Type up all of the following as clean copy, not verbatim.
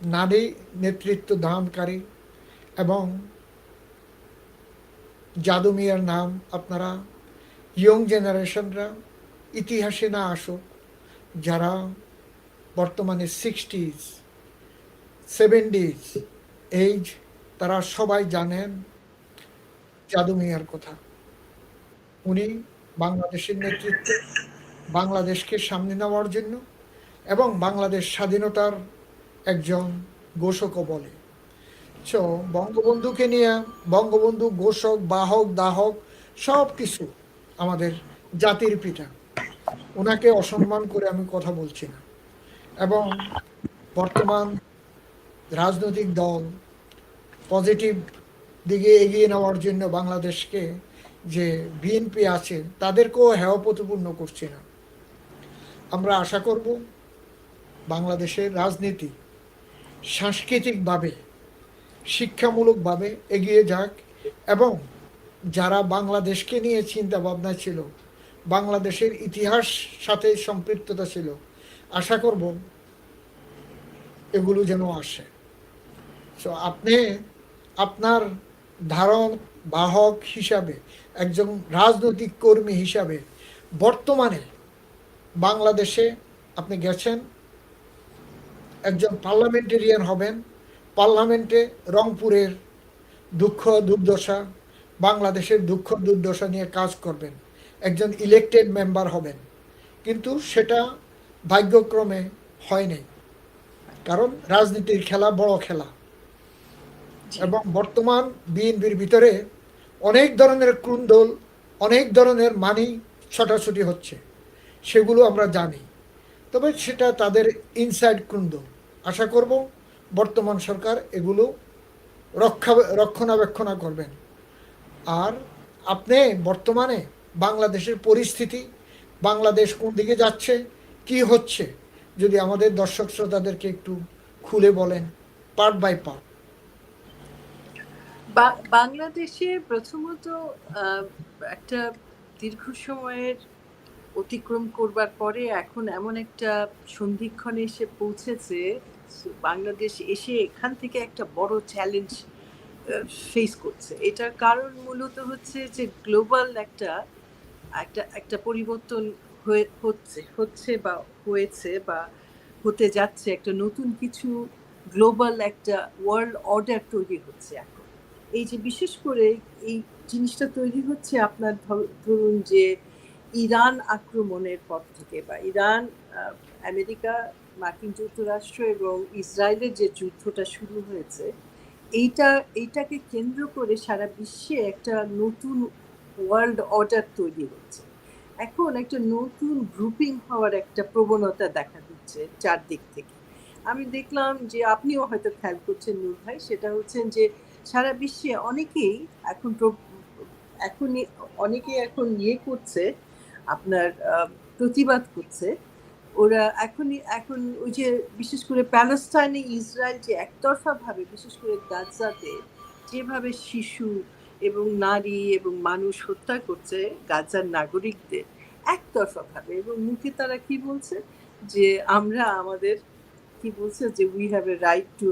নারী নেতৃত্ব দানকারী এবং জাদু মিয়ার নাম আপনারা ইয়ং জেনারেশনরা ইতিহাসে না আসুক, যারা বর্তমানে 60s 70s এইজ, তারা সবাই জানেন জাদু মিয়ার কথা। উনি বাংলাদেশের নেতৃত্বে বাংলাদেশকে সামনে নেওয়ার জন্য এবং বাংলাদেশ স্বাধীনতার একজন ঘোষকও বলে। সো বঙ্গবন্ধুকে নিয়ে, বঙ্গবন্ধু ঘোষক, বাহক, দাহক সব কিছু আমাদের জাতির পিতা। ওনাকে অসম্মান করে আমি কথা বলছি না। এবং বর্তমান রাজনৈতিক দল পজিটিভ দিকে এগিয়ে নেওয়ার জন্য বাংলাদেশকে যে বিএনপি আছে তাদেরকেও হেয় প্রতিপূর্ণ করছে না। আমরা আশা করব বাংলাদেশের রাজনীতি সাংস্কৃতিকভাবে, শিক্ষামূলকভাবে এগিয়ে যাক এবং যারা বাংলাদেশকে নিয়ে চিন্তা ভাবনা ছিল, বাংলাদেশের ইতিহাস সাথে সম্পৃক্ততা ছিল, আশা করব এগুলো যেন আসে। সো আপনি আপনার ধারণ বাহক হিসাবে, একজন রাজনৈতিক কর্মী হিসাবে বর্তমানে বাংলাদেশে আপনি গেছেন, একজন পার্লামেন্টেরিয়ান হবেন, পার্লামেন্টে রংপুরের দুঃখ দুর্দশা, বাংলাদেশের দুঃখ দুর্দশা নিয়ে কাজ করবেন, একজন ইলেকটেড মেম্বার হবেন। কিন্তু সেটা ভাগ্যক্রমে হয়নি, কারণ রাজনীতির খেলা বড় খেলা। এবং বর্তমান বিএনপির ভিতরে অনেক ধরনের ক্রুন্দল, অনেক ধরনের মানি ছটাছুটি হচ্ছে, সেগুলো আমরা জানি। তবে সেটা তাদের ইনসাইড ক্রুন্দল। আশা করব বর্তমান সরকার এগুলো রক্ষণাবেক্ষণা করবেন। আর আপনি বর্তমানে বাংলাদেশের পরিস্থিতি, বাংলাদেশ কোন দিকে যাচ্ছে, কি হচ্ছে, যদি আমাদের দর্শক শ্রোতাদেরকে একটু খুলে বলেন পার্ট বাই পার্ট। বাংলাদেশে প্রথমত একটা দীর্ঘ সময়ের অতিক্রম করবার পরে এখন এমন একটা সন্ধিক্ষণে এসে পৌঁছেছে, বাংলাদেশ এসে এখান থেকে একটা বড় চ্যালেঞ্জ ফেস করছে। এটার কারণ মূলত হচ্ছে যে গ্লোবাল একটা একটা একটা পরিবর্তন হচ্ছে বা হয়েছে বা হতে যাচ্ছে, একটা নতুন কিছু গ্লোবাল একটা ওয়ার্ল্ড অর্ডার তৈরি হচ্ছে এখন। এই যে বিশেষ করে এই জিনিসটা তৈরি হচ্ছে আপনার ধরুন যে ইরান আক্রমণের পর থেকে, বা ইরান, আমেরিকা, মার্কিন যুক্তরাষ্ট্র এবং ইসরায়েলের যে যুদ্ধটা শুরু হয়েছে, এইটাকে কেন্দ্র করে সারা বিশ্বে একটা নতুন ওয়ার্ল্ড অর্ডার তৈরি হচ্ছে। এখন একটা নতুন গ্রুপিং হওয়ার একটা প্রবণতা দেখা দিচ্ছে চারদিক থেকে। আমি দেখলাম যে আপনিও হয়তো খেয়াল করছেন নূর ভাই, সেটা হচ্ছে যে সারা বিশ্বে অনেকেই এখন এখন করছে, আপনার প্রতিবাদ করছে। ওরা এখন ওই যে বিশেষ করে প্যালেস্টাইনে ইসরায়েল যে একতরফা ভাবে, বিশেষ করে গাজাতে যেভাবে শিশু এবং নারী এবং মানুষ হত্যা করছে গাজার নাগরিকদের একতরফা ভাবে, এবং মুখে তারা কি বলছে যে আমরা আমাদের কি বলছে যে we have a right to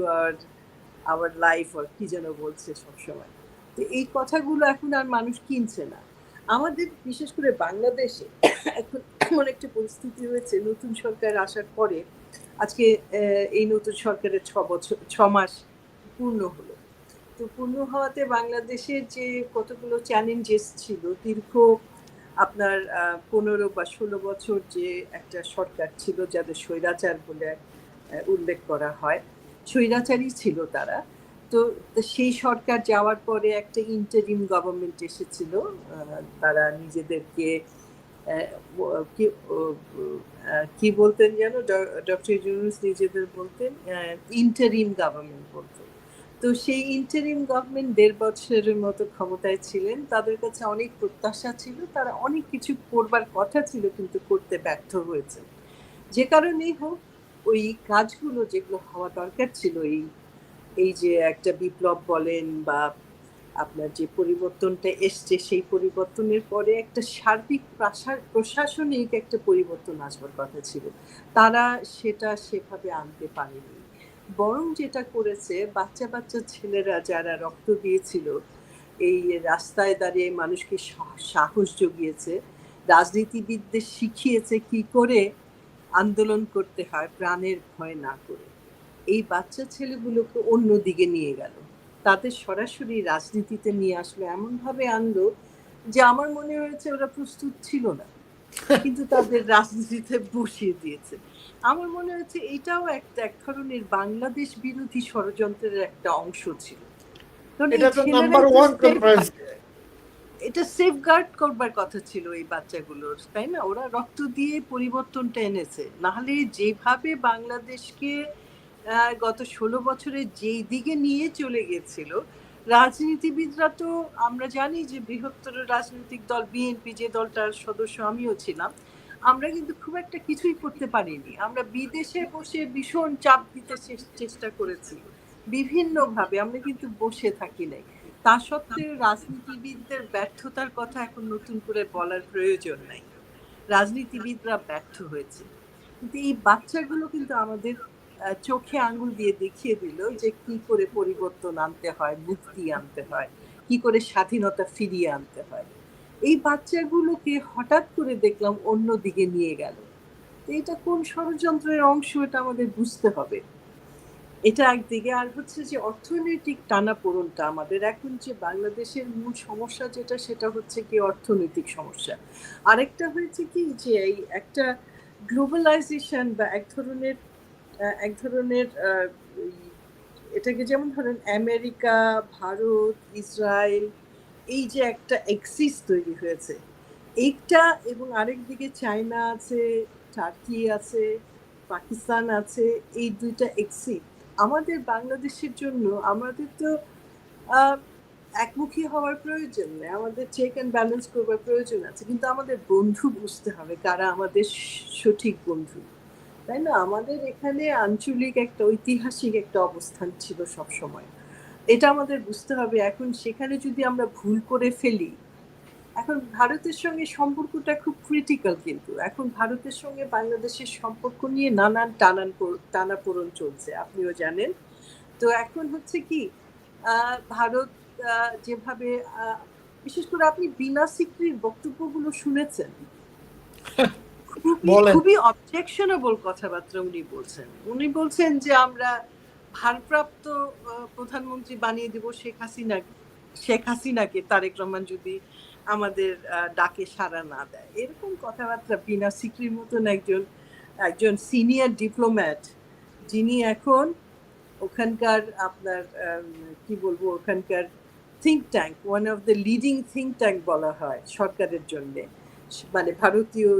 our life, আর কি যেন বলছে সবসময়। তো এই কথাগুলো এখন আর মানুষ কিনছে না। আমাদের বিশেষ করে বাংলাদেশে এখন এমন একটা পরিস্থিতি হয়েছে, নতুন সরকার আসার পরে আজকে এই নতুন সরকারের 6 মাস পূর্ণ হলো। তো পূর্ণ হওয়াতে বাংলাদেশের যে কতগুলো চ্যালেঞ্জেস ছিল, দীর্ঘ আপনার 15 বা 16 বছর যে একটা সরকার ছিল যাদের স্বৈরাচার বলে উল্লেখ করা হয়, স্বৈরাচারই ছিল তারা। তো সেই সরকার যাওয়ার পরে একটা ইন্টারিম গভর্নমেন্ট এসেছিল, তারা নিজেদেরকে কি বলতেন যেন, ডক্টর ইউনূস নিজেদের বলতেন ইন্টারিম গভর্নমেন্ট বলতেন। তো সেই ইন্টারিম গভর্নমেন্ট 1.5 বছরের মতো ক্ষমতায় ছিলেন। তাদের কাছে অনেক প্রত্যাশা ছিল, তারা অনেক কিছু করবার কথা ছিল কিন্তু করতে ব্যর্থ হয়েছে। যে কারণেই হোক, ওই কাজগুলো যেগুলো হওয়া দরকার ছিল, এই যে একটা বিপ্লব বলেন বা আপনার যে পরিবর্তনটা এসছে, সেই পরিবর্তনের পরে একটা সার্বিক প্রশাসনিক একটা পরিবর্তন আসবার কথা ছিল, তারা সেটা সেভাবে আনতে পারেনি। বরং যেটা করেছে বাচ্চা বাচ্চা ছেলেরা যারা রক্ত দিয়েছিল, এই রাস্তায় দাঁড়িয়ে মানুষকে সাহস জুগিয়েছে, রাজনীতিবিদদের শিখিয়েছে কি করে আন্দোলন করতে হয় প্রাণের ভয় না করে। এই বাচ্চা ছেলেগুলোকে অন্যদিকে নিয়ে গেল, তাদের সরাসরি রাজনীতিতে নিয়ে আসলো, এমনভাবে আনলো যে আমার মনে হয়েছে ওরা প্রস্তুত ছিল না, কিন্তু তাদের রাজনীতিতে বসিয়ে দিয়েছে। আমার মনে হচ্ছে এটাও একটা এক ধরনের বাংলাদেশ বিরোধী ষড়যন্ত্রের একটা অংশ ছিল। কারণ এই এটা তো ছেলেরাই নাম্বার তো ওয়ান কনফারেন্স। এটা সেফগার্ড করবার কথা ছিল এই বাচ্চাগুলোর, তাই না? ওরা রক্ত দিয়ে পরিবর্তনটা এনেছে, নাহলে যেভাবে বাংলাদেশকে গত 16 বছরে যেই দিকে নিয়ে চলে গেছিল, রাজনীতিবিদরা তো, আমরা জানি যে বৃহত্তর রাজনৈতিক দল বিএনপি, যে দলটার সদস্য আমিও ছিলাম, আমরা কিন্তু খুব একটা কিছুই করতে পারিনি। আমরা বিদেশে বসে ভীষণ চাপ দিতে চেষ্টা করেছি বিভিন্নভাবে, আমরা কিন্তু বসে থাকি নাই। তা সত্ত্বেও রাজনীতিবিদদের ব্যর্থতার কথা এখন নতুন করে বলার প্রয়োজন নাই, রাজনীতিবিদরা ব্যর্থ হয়েছে। কিন্তু এই বাচ্চাগুলো কিন্তু আমাদের চোখে আঙ্গুল দিয়ে দেখিয়ে দিল যে কি করে পরিবর্তন আনতে হয়, মুক্তি আনতে হয়, কি করে স্বাধীনতা ফিরিয়ে আনতে হয়। এই বাচ্চাগুলোকে হঠাৎ করে দেখলাম অন্য দিকে নিয়ে গেল। এটা কোন ষড়যন্ত্রের অংশ, এটা আমাদের বুঝতে হবে। এটা একদিকে। আর হচ্ছে যে অর্থনৈতিক টানাপোড়েনটা আমাদের এখন, যে বাংলাদেশের মূল সমস্যা যেটা, সেটা হচ্ছে কি অর্থনৈতিক সমস্যা। আরেকটা হয়েছে কি যে এই একটা গ্লোবালাইজেশন বা এক ধরনের এটাকে যেমন ধরেন আমেরিকা, ভারত, ইসরায়েল, এই যে একটা এক্সিস তৈরি হয়েছে এইটা, এবং আরেকদিকে চায়না আছে, টার্কি আছে, পাকিস্তান আছে, এই দুইটা এক্সিস আমাদের বাংলাদেশের জন্য। আমাদের তো একমুখী হওয়ার প্রয়োজন নেই, আমাদের চেক অ্যান্ড ব্যালেন্স করবার প্রয়োজন আছে, কিন্তু আমাদের বন্ধু বুঝতে হবে কারা আমাদের সঠিক বন্ধু, তাই না? আমাদের এখানে আঞ্চলিক একটা ঐতিহাসিক একটা অবস্থান ছিল সব সময়, এটা আমাদের বুঝতে হবে। এখন সেখানে যদি আমরা ভুল করে ফেলি, এখন ভারতের সঙ্গে সম্পর্কটা খুব ক্রিটিক্যাল, কিন্তু এখন ভারতের সঙ্গে বাংলাদেশের সম্পর্ক নিয়ে নানান টানাপোড়েন চলছে, আপনিও জানেন। তো এখন হচ্ছে কি ভারত যেভাবে, বিশেষ করে আপনি বিনা সিকরির বক্তব্যগুলো শুনেছেন, খুবই অবজেকশনেবল কথাবার্তা উনি বলছেন। উনি বলছেন যে আমরা ভারপ্রাপ্ত প্রধানমন্ত্রী বানিয়ে দেব শেখ হাসিনাকে, তারেক রহমান যদি আমাদের ডাকে সাড়া না দেয়। এরকম কথাবার্তা বিনা সিকরির মতন একজন সিনিয়র ডিপ্লোম্যাট, যিনি এখন ওখানকার আপনার কি বলবো, ওখানকার think tank, one of the leading think tank বলা হয় সরকারের জন্য, মানে ভারতীয়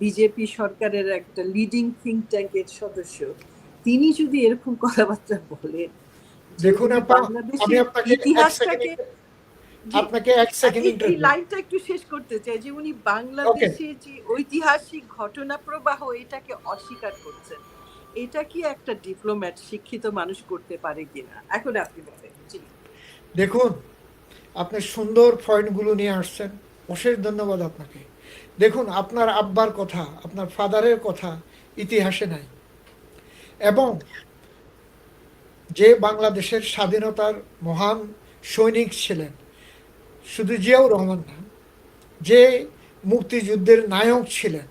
বিজেপি সরকারের একটা লিডিং থিঙ্ক ট্যাঙ্কের সদস্য, তিনি যদি এরকম কথাবার্তা বলেন, দেখুন আপা, আমি আপনাকে এক সেকেন্ড এই লাইনটা একটু শেষ করতে চাই, যে উনি বাংলাদেশের যে ঐতিহাসিক ঘটনা প্রবাহ এটাকে অস্বীকার করছেন। এটা কি একটা ডিপ্লোম্যাট, শিক্ষিত মানুষ করতে পারে কিনা? এখন আপনি বলেন। দেখুন, আপনি সুন্দর পয়েন্টগুলো নিয়ে আসছেন, অশেষ ধন্যবাদ আপনাকে। দেখুন, আপনার আব্বার কথা, আপনার ফাদারের কথা ইতিহাসে নাই, এবং যে বাংলাদেশের স্বাধীনতার মহান সৈনিক ছিলেন, শুধু জিয়াউর রহমান না, যে মুক্তিযুদ্ধের নায়ক ছিলেন,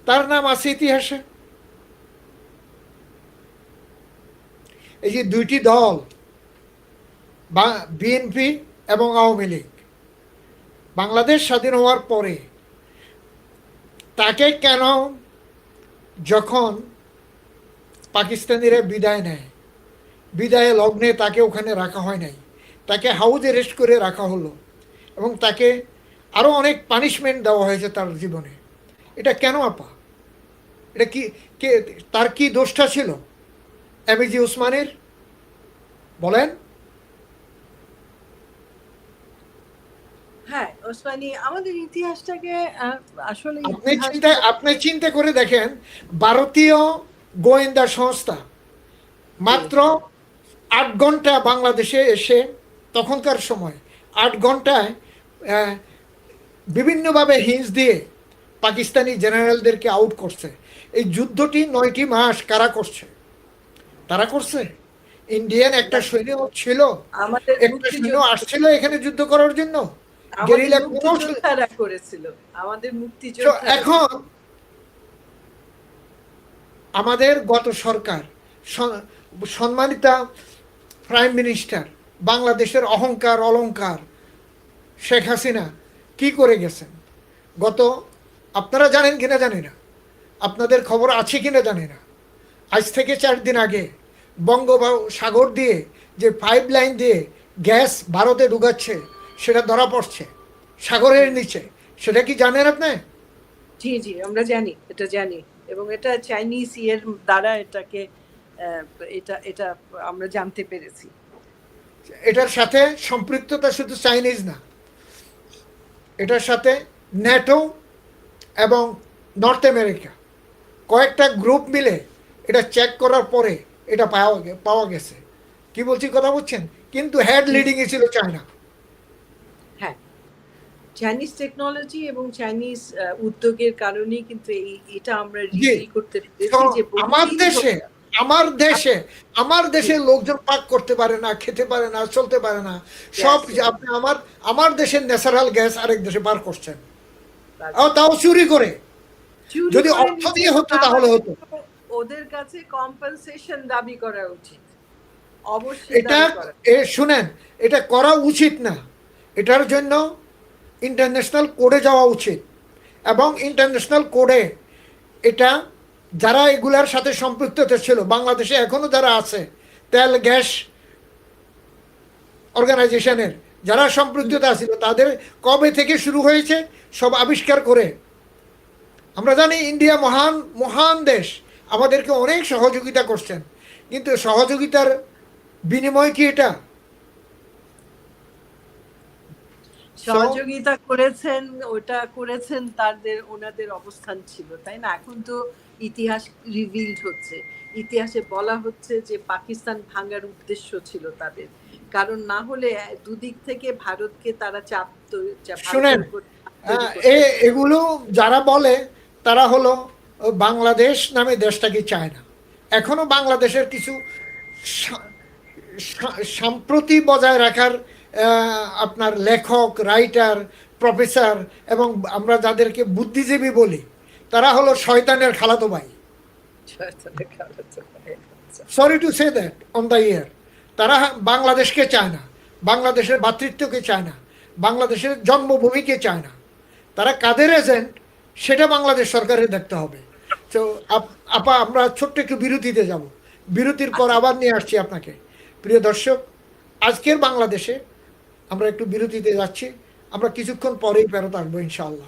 তার নাম আছে ইতিহাসে। এই যে দুইটি দল, বিএনপি এবং আওয়ামী লীগ, বাংলাদেশ স্বাধীন হওয়ার পরে তাকে কেন, যখন পাকিস্তানিরা বিদায় নেয়, বিদায় লগ্নে তাকে ওখানে রাখা হয় নাই, তাকে হাউস অ্যারেস্ট করে রাখা হলো, এবং তাকে আরও অনেক পানিশমেন্ট দেওয়া হয়েছে তার জীবনে। এটা কেন আপা? এটা কি, কে, তার কি দোষটা ছিল এমএজি ওসমানের? বলেন। হ্যাঁ, ওসমানী আমাদের ইতিহাসটাকে আসলে আপনি চিন্তা করে দেখেন, ভারতীয় গোয়েন্দা সংস্থা মাত্র 8 ঘন্টা বাংলাদেশে এসে, তখনকার সময় 8 ঘন্টায় বিভিন্নভাবে হিন্স দিয়ে পাকিস্তানি জেনারেলদেরকে আউট করছে। এই যুদ্ধটি 9টি মাস কারা করছে, তারা করছে? ইন্ডিয়ান একটা না, সৈন্য ছিল, আমাদের একটা সৈন্য মুক্তিযোদ্ধা আসছিল এখানে যুদ্ধ করার জন্য? আমাদের গেরিলা কোনো মুক্তিযোদ্ধারা করেছিল, আমাদের So, মুক্তিযোদ্ধারা। এখন আমাদের গত সরকার, সম্মানিতা প্রাইম মিনিস্টার, বাংলাদেশের অহংকার অলংকার শেখ হাসিনা কি করে গেছেন গত, আপনারা জানেন কিনা জানি না, আপনাদের খবর আছে কিনা জানি না, আজ থেকে 4 দিন আগে বঙ্গোপসাগর দিয়ে যে পাইপ লাইন দিয়ে গ্যাস ভারতে ঢুকাচ্ছে সেটা ধরা পড়ছে সাগরের নিচে, সেটা কি জানেন আপনি? জি জি, আমরা জানি, এটা জানি, এবং এটা চাইনিজ এর দ্বারা এটাকে এটা এটা আমরা জানতে পেরেছি। এটার সাথে সম্পৃক্ততা শুধু চাইনিজ না, এটার সাথে ন্যাটো এবং নর্থ আমেরিকা কয়েকটা গ্রুপ মিলে এটা চেক করার পরে এটা পাওয়া গেছে। কি বলছি কথা বুঝছেন? কিন্তু হেড লিডিংয়ে ছিল চায়না। হ্যাঁ, চাইনিজ টেকনোলজি এবং চাইনিজ উদ্যোগের কারণেই কিন্তু এটা আমরা জি, রিভিল করতে তো পেরেছি যে আমার দেশে লোকজন পাক করতে পারে না, খেতে পারে না, চলতে পারে না, সব আপনি আমার দেশের ন্যাচারাল গ্যাস আরেক দেশে পার করছেন, তাও চুরি করে। যদি অর্থ দিয়ে হতো তাহলে হতো। ওদের কাছে কম্পেনসেশন দাবি করা উচিত, অবশ্যই এটা দাবি করা। শুনেন, এটা করা উচিত না, এটার জন্য ইন্টারন্যাশনাল কোডে যাওয়া উচিত, এবং ইন্টারন্যাশনাল কোডে এটা যারা এগুলার সাথে সম্পৃক্ত ছিল, বাংলাদেশে এখনো যারা আছে তেল গ্যাস অর্গানাইজেশনের যারা সম্পৃক্ততা ছিল, তাদের কবে থেকে শুরু হয়েছে সব আবিষ্কার করে। আমরা জানি ইন্ডিয়া মহান মহান দেশ, আমাদেরকে অনেক সহযোগিতা করছেন, কিন্তু সহযোগিতার বিনিময় কি এটা? সহযোগিতা করেছেন, ওটা করেছেন তাদের ওনাদের অবস্থান ছিল, তাই না? এখন তো ইতিহাস রিভিলড হচ্ছে, ইতিহাসে বলা হচ্ছে যে পাকিস্তান ভাঙার উদ্দেশ্য ছিল তাদের, কারণ না হলে দুদিক থেকে ভারতকে তারা চাপ শুনেন, এগুলো যারা বলে তারা হলো বাংলাদেশ নামে দেশটাকে চায় না। এখনো বাংলাদেশের কিছু সম্প্রতি বজায় রাখার আপনার লেখক, রাইটার, প্রফেসর, এবং আমরা যাদেরকে বুদ্ধিজীবী বলি, তারা হলো শয়তানের খালাতো ভাই। Sorry to say that on the year. তারা বাংলাদেশকে চায় না, বাংলাদেশের ভ্রাতৃত্বকে চায় না, বাংলাদেশের জন্মভূমিকে চায় না। তারা কাদের এজেন্ট সেটা বাংলাদেশ সরকারের দেখতে হবে। তো আপা, আমরা ছোট্ট একটু বিরতিতে যাব, বিরতির পর আবার নিয়ে আসছি আপনাকে। প্রিয় দর্শক, আজকের বাংলাদেশে আমরা একটু বিরতিতে যাচ্ছি, আমরা কিছুক্ষণ পরেই ফেরত আসবো ইনশাআল্লাহ।